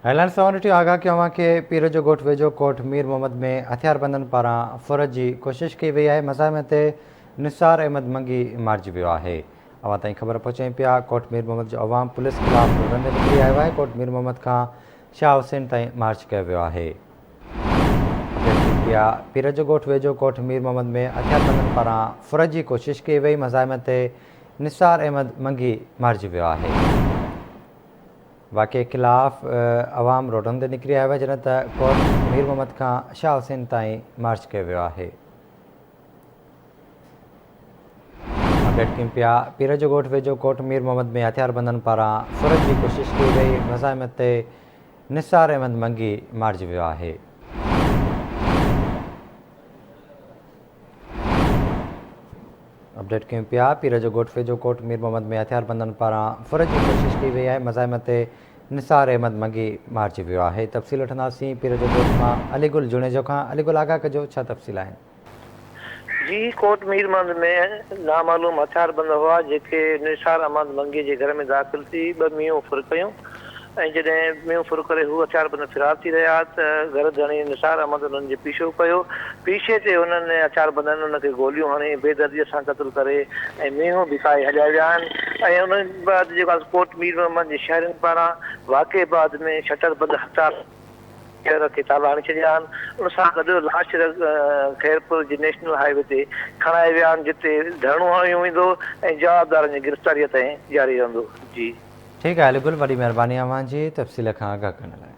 Headlines सवानिटी आगाह कयो के पीर जो ॻोठ वेझो कोट मीर मोहम्मद में हथियारबंदनि पारां फुरत जी कोशिश कई वई आहे। मज़ाहिम ते निसार अहमद मंगी मारिजी वियो आहे। अवां ताईं ख़बर पहुचायूं पिया। कोट मीर मोहम्मद जो अवाम पुलिस ख़िलाफ़ रंधे निकिरी आयो आहे। कोट मीर मोहम्मद खां शाह हुसैन ताईं मार्च कयो वियो आहे। पीर जो ॻोठ वेझो कोट मीर मोहम्मद में हथियारबंदनि पारां फुरत जी कोशिश कई वई। मज़ाहिम ते निसार अहमद मंगी मारिजी वियो आहे। वाक़े ख़िलाफ़ अवाम रोडनि ते निकिरी आयो आहे, जॾहिं त कोट मीर मोहम्मद खां शाह हुसैन ताईं मार्च कयो वियो आहे। अपडेट कयूं पिया। पीर जो ॻोठ वेझो कोट मीर मोहम्मद में हथियारबंदनि पारां फुरत जी कोशिश कई वई। मज़ाहिम ते निसार अहमद मंगी मारिजी वियो आहे। अपडेट कयूं पिया। पीर जो ॻोठ वेझो कोट मीर मोहम्मद में हथियारबंदनि पारां फुरत जी कोशिश कई वई आहे। मज़ाहिम ते निसार अहमद मंगी मारिजी वियो आहे। तफ़सील वठंदासीं पीर जो ॻोठ मां अलीगुल जुणेजो खां। अलीगुल आगाह कजो, छा तफ़सील आहिनि? जी, कोट मीर मोहम्मद में नामालूम हथियारबंद हुआ जेके निसार अहमद मंगी जे घर में दाख़िल थी ॿ मींहं फुर कयूं ऐं जॾहिं मींहं फुर करे हू हथियारबंद फिरार थी रहिया त घर धणी निसार अहमद उन्हनि जे पीछो कयो। पीछे ते हुननि हथियारबंदनि उनखे गोलियूं हणी बेदर्दीअ सां क़तल करे ऐं मींहं बिकाए हलिया विया आहिनि। ऐं उन्हनि बाद जेको कोट मीर मोहम्मद जे शहरनि पारां वाक़े बाद में शटरबंद हथियार खे ताला हणी छॾिया आहिनि। उन सां गॾु लाश ख़ैरपुर जी नेशनल हाईवे ते खणाए विया आहिनि, जिते धरणो हणियो वेंदो ऐं जवाबदारनि जी गिरफ़्तारीअ ताईं जारी रहंदो। जी ठीकु आहे अलीगुल, वॾी महिरबानी अव्हां जी तफ़सील खां आगाह करण लाइ।